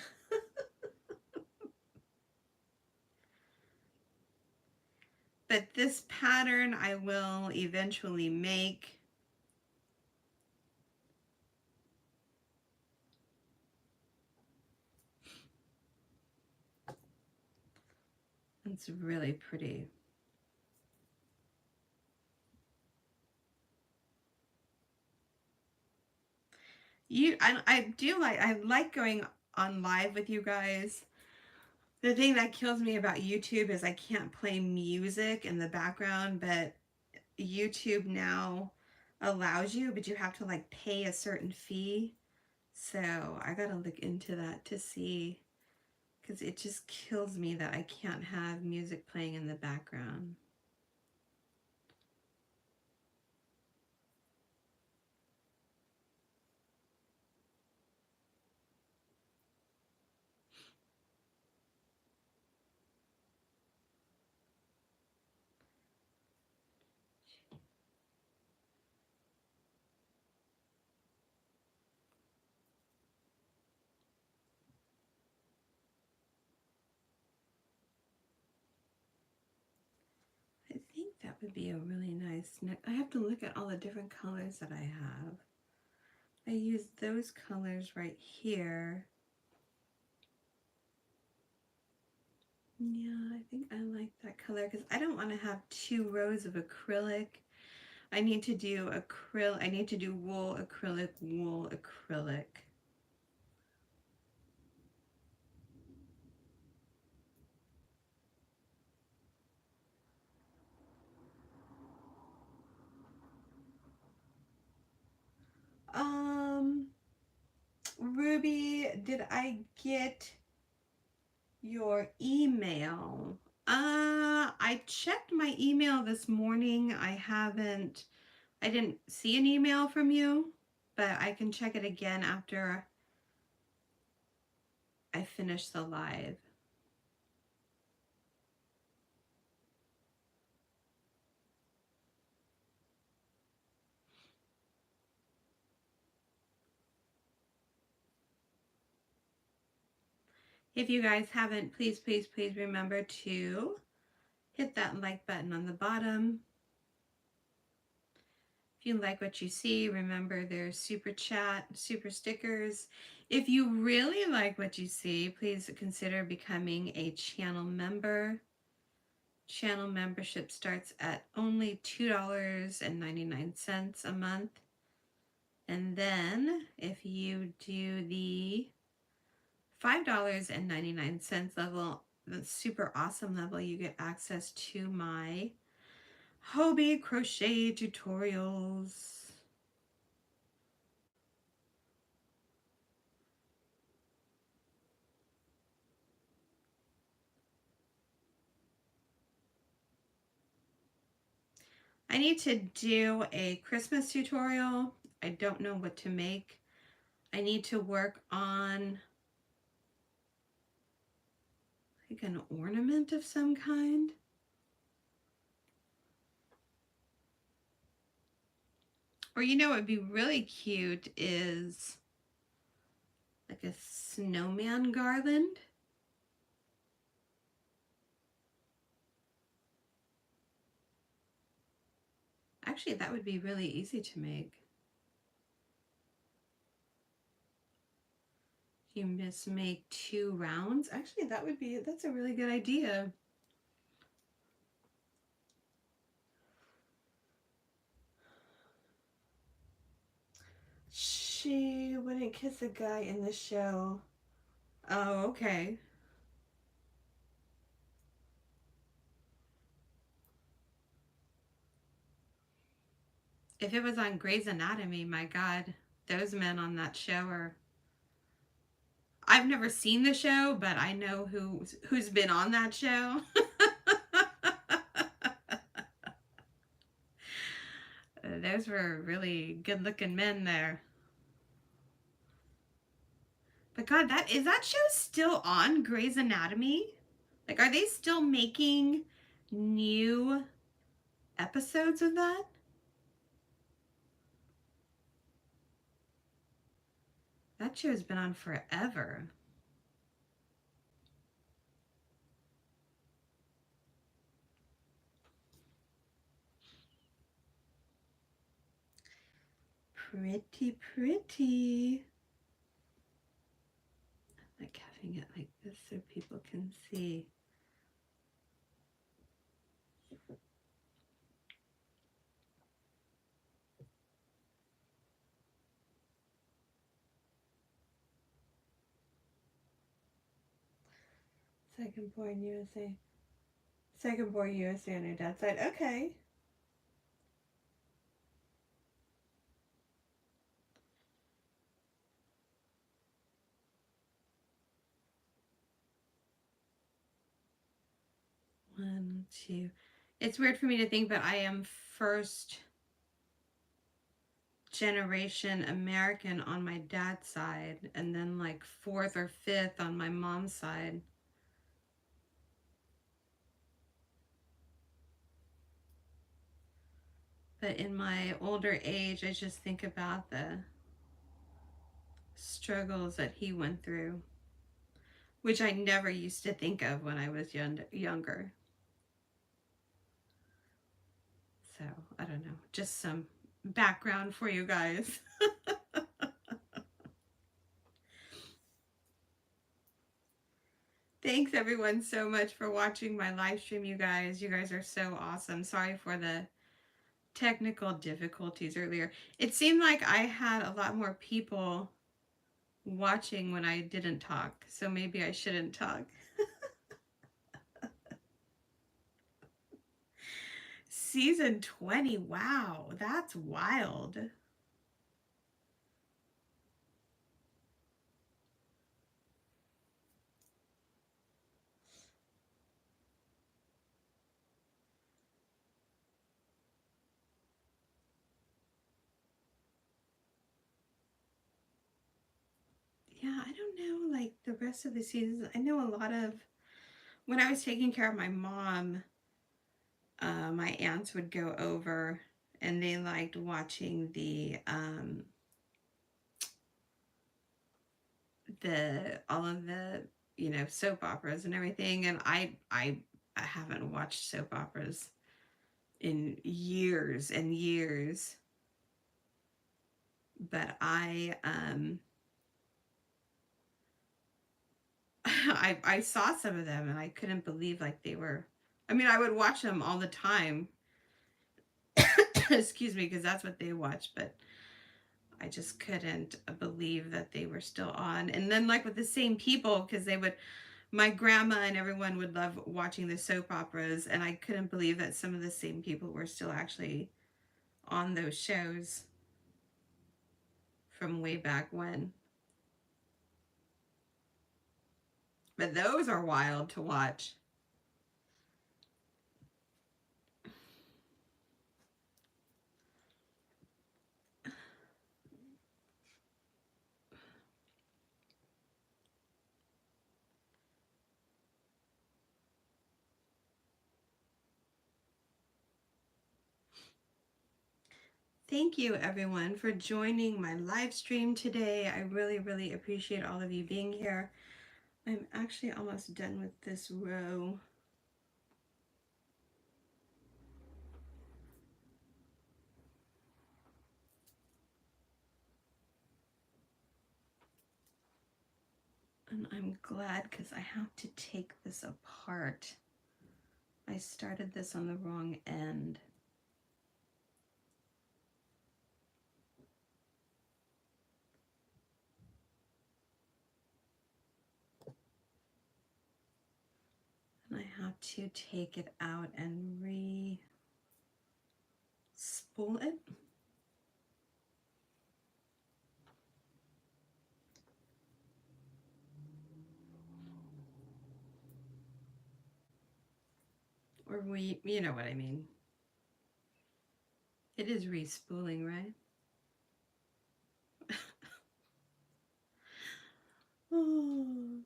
Speaker 1: But this pattern I will eventually make. It's really pretty. I like going on live with you guys. The thing that kills me about YouTube is I can't play music in the background, but YouTube now allows you, but you have to like pay a certain fee. So I gotta look into that to see, because it just kills me that I can't have music playing in the background. would be a really nice neck. I have to look at all the different colors that I have. I use those colors right here. Yeah, I think I like that color because I don't want to have 2 rows of acrylic. I need to do acrylic. I need to do wool, acrylic, wool, acrylic. Um, Ruby, did I get your email? I checked my email this morning. I didn't see an email from you, but I can check it again after I finish the live. If you guys haven't, please, please, please remember to hit that like button on the bottom. If you like what you see, remember there's super chat, super stickers. If you really like what you see, please consider becoming a channel member. Channel membership starts at only $2.99 a month. And then if you do the $5.99 level, the super awesome level, you get access to my Hobie crochet tutorials. I need to do a Christmas tutorial. I don't know what to make. I need to work on like an ornament of some kind. Or you know what would be really cute is like a snowman garland. Actually, that would be really easy to make. You just make 2 rounds. Actually, that's a really good idea. She wouldn't kiss a guy in the show. Oh, okay. If it was on Grey's Anatomy, my God, those men on that show are. I've never seen the show, but I know who's been on that show. Those were really good-looking men there. But God, that show still on Grey's Anatomy? Like, are they still making new episodes of that? That show's been on forever. Pretty, pretty. I like having it like this so people can see. Second born USA. Second born USA on your dad's side. Okay. One, two. It's weird for me to think, but I am first generation American on my dad's side, and then like 4th or 5th on my mom's side. But in my older age, I just think about the struggles that he went through, which I never used to think of when I was younger. So I don't know, just some background for you guys. Thanks everyone so much for watching my live stream, you guys. You guys are so awesome. Sorry for the technical difficulties earlier. It seemed like I had a lot more people watching when I didn't talk, so maybe I shouldn't talk. Season 20, wow, that's wild. Yeah, I don't know, like the rest of the seasons. I know a lot of, when I was taking care of my mom, my aunts would go over and they liked watching the all of the, you know, soap operas and everything. And I haven't watched soap operas in years and years, but I saw some of them and I couldn't believe like they were, I mean, I would watch them all the time. Excuse me, because that's what they watch, but I just couldn't believe that they were still on. And then like with the same people, because they would, my grandma and everyone would love watching the soap operas, and I couldn't believe that some of the same people were still actually on those shows from way back when. But those are wild to watch. Thank you everyone for joining my live stream today. I really, really appreciate all of you being here. I'm actually almost done with this row. And I'm glad because I have to take this apart. I started this on the wrong end. And I have to take it out and re-spool it. Or you know what I mean. It is re-spooling, right? Oh.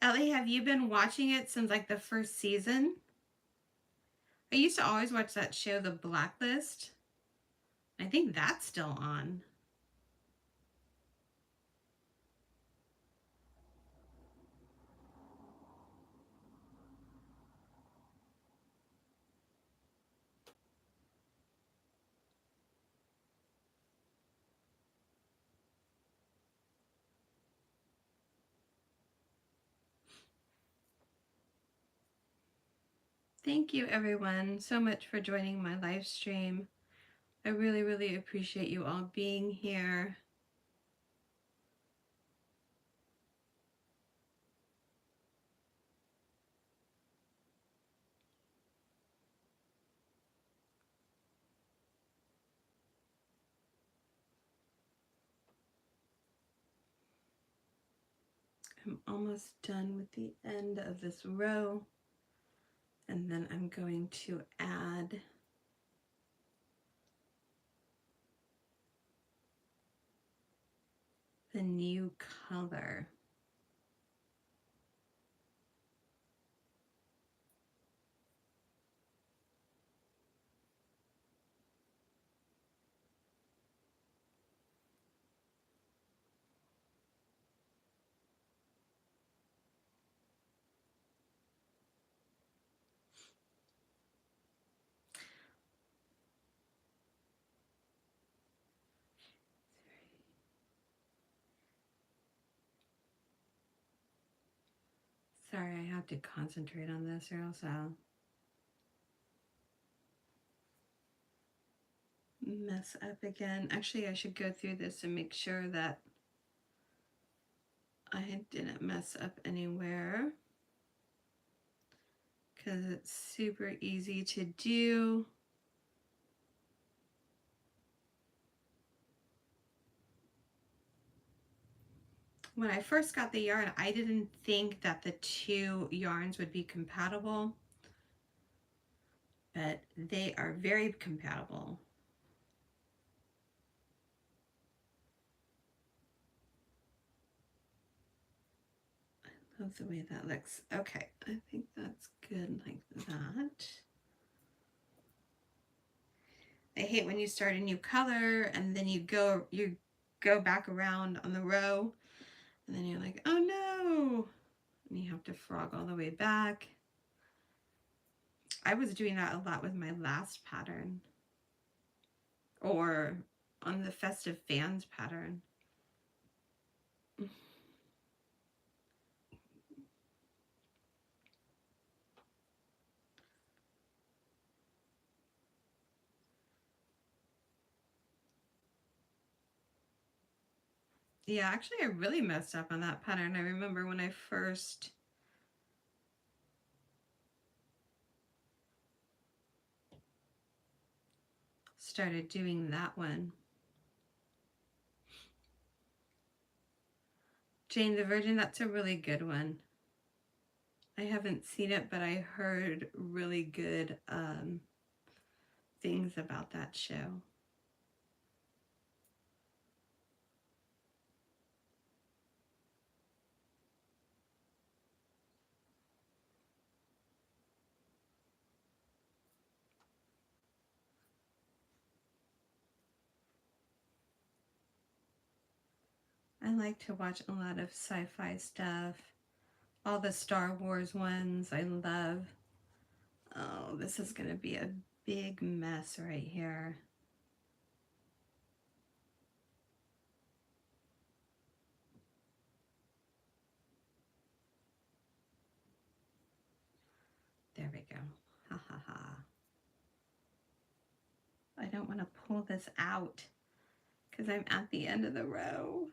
Speaker 1: Ellie, have you been watching it since like the first season? I used to always watch that show, The Blacklist. I think that's still on. Thank you everyone so much for joining my live stream. I really, really appreciate you all being here. I'm almost done with the end of this row. And then I'm going to add the new color. Sorry, I have to concentrate on this or else I'll mess up again. Actually, I should go through this and make sure that I didn't mess up anywhere, because it's super easy to do. When I first got the yarn, I didn't think that the two yarns would be compatible, but they are very compatible. I love the way that looks. Okay, I think that's good like that. I hate when you start a new color and then you go back around on the row and then you're like, oh no, and you have to frog all the way back. I was doing that a lot with my last pattern, or on the festive fans pattern. Yeah, actually I really messed up on that pattern. I remember when I first started doing that one. Jane the Virgin, that's a really good one. I haven't seen it, but I heard really good things about that show. I like to watch a lot of sci-fi stuff. All the Star Wars ones I love. Oh, this is going to be a big mess right here. There we go. Ha ha ha. I don't want to pull this out because I'm at the end of the row.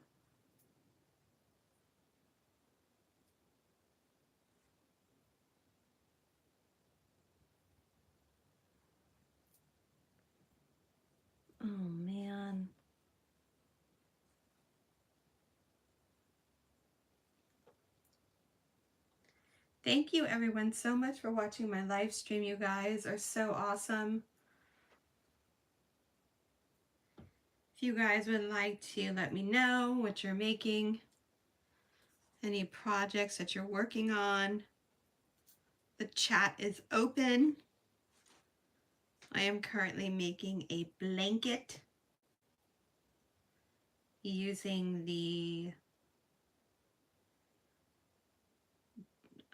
Speaker 1: Oh man. Thank you everyone so much for watching my live stream. You guys are so awesome. If you guys would like to let me know what you're making, any projects that you're working on, the chat is open. I am currently making a blanket using the,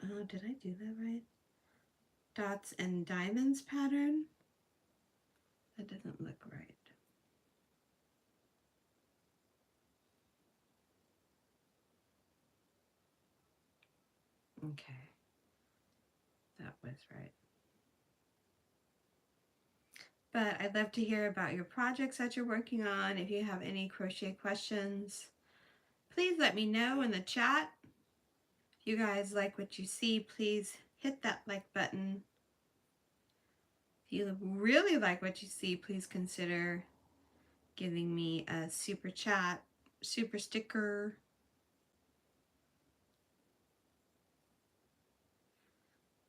Speaker 1: oh, did I do that right? Dots and diamonds pattern. That doesn't look right. Okay, that was right. But I'd love to hear about your projects that you're working on. If you have any crochet questions, please let me know in the chat. If you guys like what you see, please hit that like button. If you really like what you see, please consider giving me a super chat, super sticker.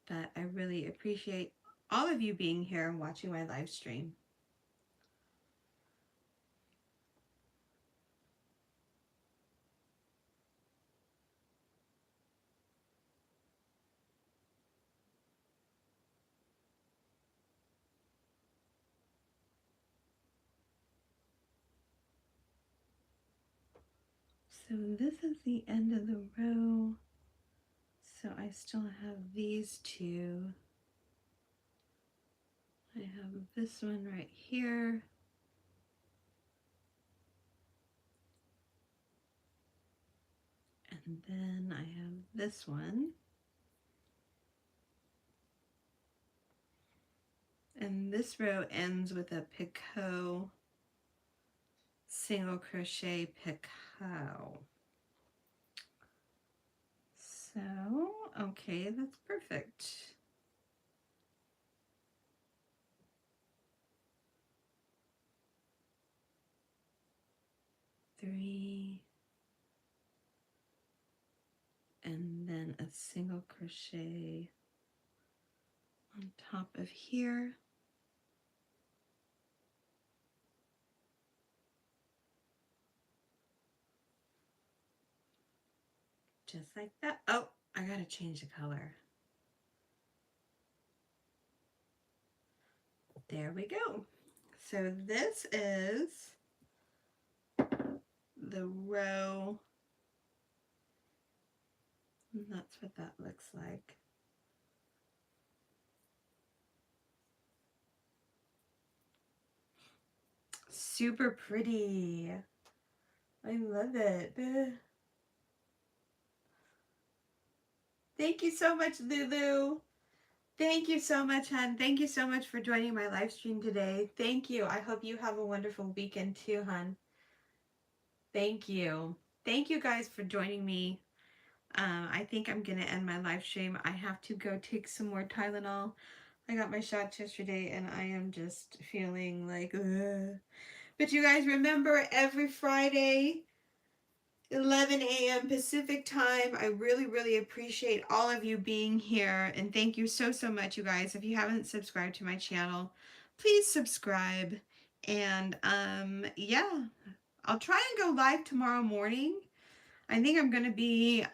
Speaker 1: But I really appreciate all of you being here and watching my live stream. So this is the end of the row. So I still have these two. I have this one right here. And then I have this one. And this row ends with a picot single crochet picot. So, okay, that's perfect. Three, and then a single crochet on top of here. Just like that. Oh, I gotta change the color. There we go. So this is the row, and that's what that looks like. Super pretty. I love it. Thank you so much, Lulu. Thank you so much, hon. Thank you so much for joining my live stream today. Thank you. I hope you have a wonderful weekend too, hon. Thank you. Thank you guys for joining me. I think I'm going to end my live stream. I have to go take some more Tylenol. I got my shots yesterday and I am just feeling like, ugh. But you guys remember, every Friday, 11 a.m. Pacific time. I really, really appreciate all of you being here. And thank you so, so much, you guys. If you haven't subscribed to my channel, please subscribe. And yeah, I'll try and go live tomorrow morning. I think I'm going to be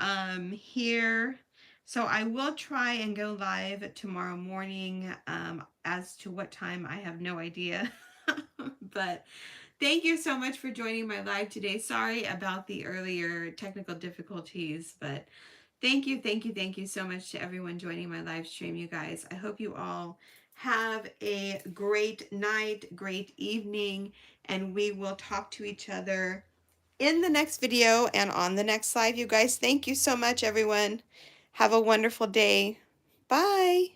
Speaker 1: here. So I will try and go live tomorrow morning. As to what time, I have no idea. But thank you so much for joining my live today. Sorry about the earlier technical difficulties, but thank you, thank you, thank you so much to everyone joining my live stream, you guys. I hope you all have a great night, great evening, and we will talk to each other in the next video and on the next live, you guys. Thank you so much, everyone. Have a wonderful day. Bye.